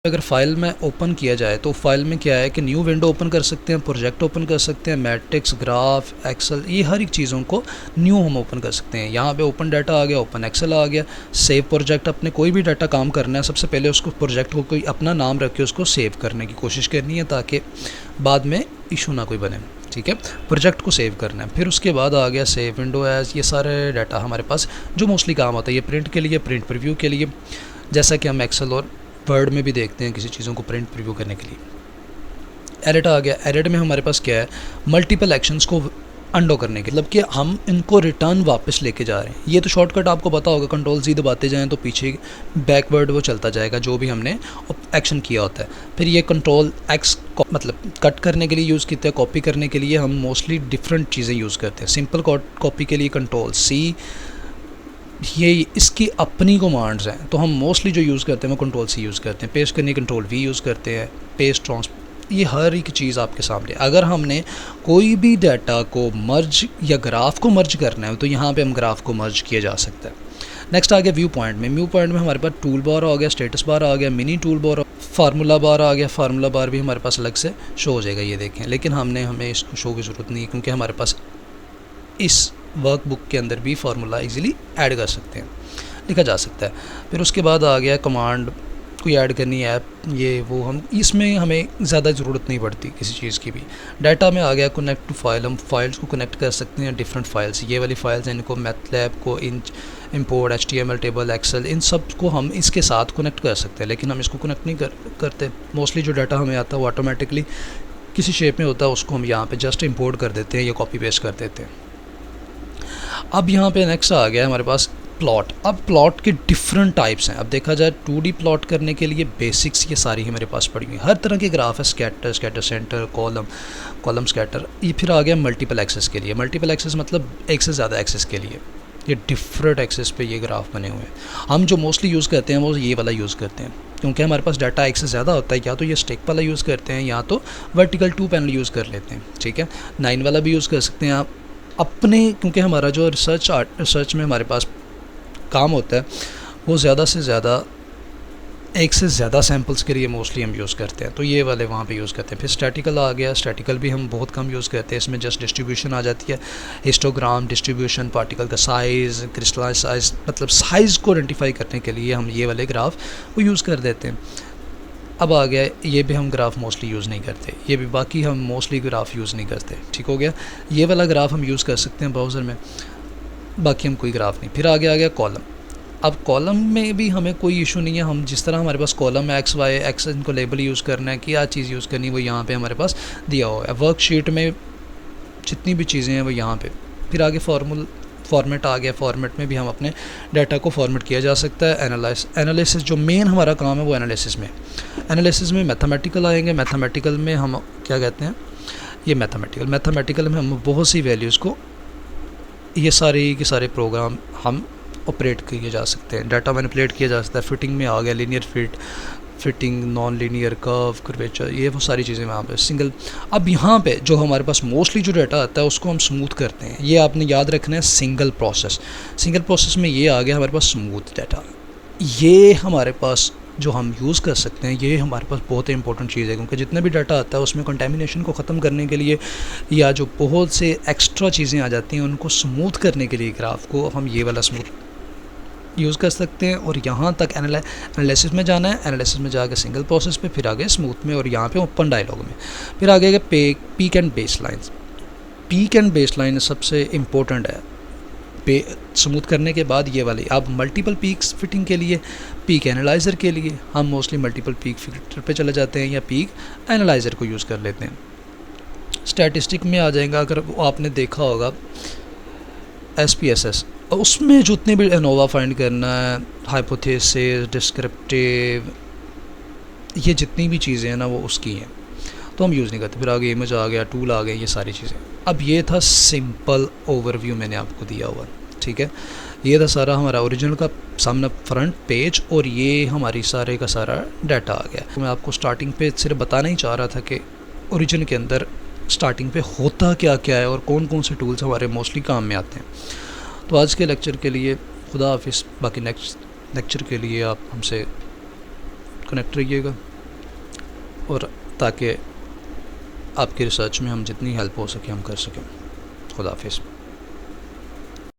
अगर फाइल में ओपन किया जाए तो फाइल में क्या है कि न्यू विंडो ओपन कर सकते हैं, प्रोजेक्ट ओपन कर सकते हैं, मैट्रिक्स, ग्राफ, एक्सेल, ये हर एक चीज़ों को न्यू हम ओपन कर सकते हैं। यहाँ पे ओपन डाटा आ गया, ओपन एक्सेल आ गया, सेव प्रोजेक्ट। अपने कोई भी डाटा काम करना है सबसे पहले उसको प्रोजेक्ट को कोई अपना नाम रख के उसको सेव करने की कोशिश करनी है ताकि बाद में इशू ना कोई बने। ठीक है, प्रोजेक्ट को सेव करना है। फिर उसके बाद आ गया सेव विंडो एज। ये सारे डाटा हमारे पास जो मोस्टली काम आता है, ये प्रिंट के लिए, प्रिंट प्रीव्यू के लिए, जैसा कि हम एक्सेल और वर्ड में भी देखते हैं किसी चीज़ों को प्रिंट प्रीव्यू करने के लिए। एडिट आ गया। एडिट में हमारे पास क्या है, मल्टीपल एक्शंस को अंडो करने के, मतलब कि हम इनको रिटर्न वापस लेके जा रहे हैं। ये तो शॉर्टकट आपको पता होगा, कंट्रोल Z दबाते जाएं तो पीछे बैकवर्ड वो चलता जाएगा जो भी हमने एक्शन किया होता है। फिर ये कंट्रोल X मतलब कट करने के लिए यूज़ करते हैं, कॉपी करने के लिए हम मोस्टली डिफरेंट चीज़ें यूज़ करते हैं। सिंपल कॉपी के लिए कंट्रोल C, ये इसकी अपनी कमांड्स हैं तो हम मोस्टली जो यूज़ करते हैं वो कंट्रोल C यूज़ करते हैं। पेस्ट करने कंट्रोल V यूज़ करते हैं, पेस्ट ये हर एक चीज़ आपके सामने। अगर हमने कोई भी डाटा को मर्ज या ग्राफ को मर्ज करना है तो यहाँ पे हम ग्राफ को मर्ज किया जा सकता है। नेक्स्ट आ गया व्यू पॉइंट में। व्यू पॉइंट में हमारे पास टूल बार आ गया, स्टेटस बार आ गया, mini tool bar, formula bar आ गया। फार्मूला बार भी हमारे पास अलग से शो हो जाएगा, ये देखें। लेकिन हमें इसको शो की ज़रूरत नहीं है क्योंकि हमारे पास इस वर्कबुक के अंदर भी फार्मूला इजीली ऐड कर सकते हैं, लिखा जा सकता है। फिर उसके बाद आ गया कमांड कोई ऐड करनी है ऐप, ये वो हम इसमें हमें ज़्यादा ज़रूरत नहीं पड़ती किसी चीज़ की भी। डाटा में आ गया कनेक्ट टू फाइल, हम फाइल्स को कनेक्ट कर सकते हैं, डिफरेंट फाइल्स। ये वाली फाइल्स हैं, इनको मैथलैब को इंपोर्ट, HTML टेबल, एक्सेल, इन सब को हम इसके साथ कनेक्ट कर सकते हैं। लेकिन हम इसको कनेक्ट नहीं करते। मोस्टली जो डाटा हमें आता है वो ऑटोमेटिकली किसी शेप में होता है, उसको हम यहाँ पर जस्ट इम्पोर्ट कर देते हैं या कॉपी पेस्ट कर देते हैं। अब यहाँ पे नेक्स्ट आ गया हमारे पास प्लॉट। अब प्लॉट के डिफरेंट टाइप्स हैं। अब देखा जाए 2D प्लॉट करने के लिए बेसिक्स ये सारी हमारे पास पड़ी हुई। हर तरह के ग्राफ है, scatter, scatter centre, column scatter. ये फिर आ गया मल्टीपल एक्सेस के लिए। मल्टीपल एक्सेस मतलब एक से ज़्यादा एक्सेस के लिए। ये डिफरेंट एक्सेस पे ये ग्राफ बने हुए हैं। हम जो मोस्टली यूज़ करते हैं वो ये वाला यूज़ करते हैं क्योंकि हमारे पास डाटा एक से ज़्यादा होता है। या तो ये स्टेक वाला यूज़ करते हैं या तो वर्टिकल 2 पैनल यूज़ कर लेते हैं। ठीक है, 9 वाला भी यूज़ कर सकते हैं आप अपने, क्योंकि हमारा जो रिसर्च में हमारे पास काम होता है वो ज़्यादा से ज़्यादा एक से ज़्यादा सैम्पल्स के लिए मोस्टली हम यूज़ करते हैं, तो ये वाले वहाँ पे यूज़ करते हैं। फिर स्टैटिकल आ गया। स्टैटिकल भी हम बहुत कम यूज़ करते हैं, इसमें जस्ट डिस्ट्रीब्यूशन आ जाती है, हिस्टोग्राम, डिस्ट्रीब्यूशन, पार्टिकल का साइज़, क्रिस्टलाइज साइज़, मतलब साइज़ को आइडेंटिफाई करने के लिए हम ये वाले ग्राफ वो यूज़ कर देते हैं। अब आ गया, ये भी हम ग्राफ मोस्टली यूज़ नहीं करते, ये भी बाकी हम मोस्टली ग्राफ यूज़ नहीं करते। ठीक हो गया, ये वाला ग्राफ हम यूज़ कर सकते हैं ब्राउज़र में, बाकी हम कोई ग्राफ नहीं। फिर आ गया कॉलम। अब कॉलम में भी हमें कोई इशू नहीं है, हम जिस तरह हमारे पास कॉलम है एक्स वाई एक्स, इनको लेबल यूज़ करना है, क्या चीज़ यूज़ करनी है वो यहाँ पे हमारे पास दिया हुआ है। वर्कशीट में जितनी भी चीज़ें हैं वो यहाँ पे। फिर आगे फॉर्मेट आ गया। फॉर्मेट में भी हम अपने डाटा को फॉर्मेट किया जा सकता है। एनालिसिस जो मेन हमारा काम है वो एनालिसिस में मैथमेटिकल आएंगे। मैथमेटिकल में हम क्या कहते हैं, ये मैथमेटिकल में हम बहुत सी वैल्यूज़ को, ये सारे के सारे प्रोग्राम हम ऑपरेट किए जा सकते हैं, डाटा मैनिपुलेट किया जा सकता है। फिटिंग में आ गया linear fitting, non linear, curve, curvature, ये वो सारी चीज़ें वहाँ पे सिंगल। अब यहाँ पे जो हमारे पास मोस्टली जो डाटा आता है उसको हम स्मूथ करते हैं। ये आपने याद रखना है, सिंगल प्रोसेस में ये आ गया हमारे पास स्मूथ डाटा। ये हमारे पास जो हम यूज़ कर सकते हैं, ये हमारे पास बहुत ही इंपॉर्टेंट चीज़ है क्योंकि जितना भी डाटा आता है उसमें कंटेमिनेशन को ख़त्म करने के लिए या जो बहुत से एक्स्ट्रा चीज़ें आ जाती हैं उनको स्मूथ करने के लिए ग्राफ को हम ये वाला स्मूथ यूज़ कर सकते हैं। और यहाँ तक एनालिसिस में जाना है, एनालिसिस में जाके सिंगल प्रोसेस पे, फिर आगे स्मूथ में और यहाँ पे ओपन डायलॉग में। फिर आगे पीक एंड बेस लाइन सबसे इम्पोर्टेंट है स्मूथ करने के बाद ये वाली। अब मल्टीपल पीक्स फिटिंग के लिए, पीक एनालाइज़र के लिए हम मोस्टली मल्टीपल पीक फिल्टर पे चले जाते हैं या पीक एनालाइज़र को यूज़ कर लेते हैं। स्टैटिस्टिक में आ जाएगा, अगर आपने देखा होगा SPSS, उसमें जितने भी एनोवा फाइंड करना है, हाइपोथेसिस, डिस्क्रिप्टिव, ये जितनी भी चीज़ें हैं ना वो उसकी हैं, तो हम यूज़ नहीं करते। फिर आगे इमेज आ गया, टूल आ गए, ये सारी चीज़ें। अब ये था सिंपल ओवरव्यू मैंने आपको दिया हुआ, ठीक है। ये था सारा हमारा ओरिजिनल का सामने फ्रंट पेज और ये हमारी सारे का सारा डाटा आ गया। तो मैं आपको स्टार्टिंग पे सिर्फ बताना ही चाह रहा था कि ओरिजिन के अंदर स्टार्टिंग पे होता क्या क्या है और कौन कौन से टूल्स हमारे मोस्टली काम में आते हैं। तो आज के लेक्चर के लिए खुदा हाफिज़, बाकी नेक्स्ट लेक्चर के लिए आप हमसे कनेक्ट रहिएगा। और ताकि आपकी रिसर्च में हम जितनी हेल्प हो सके हम कर सकें। खुदा हाफिज़।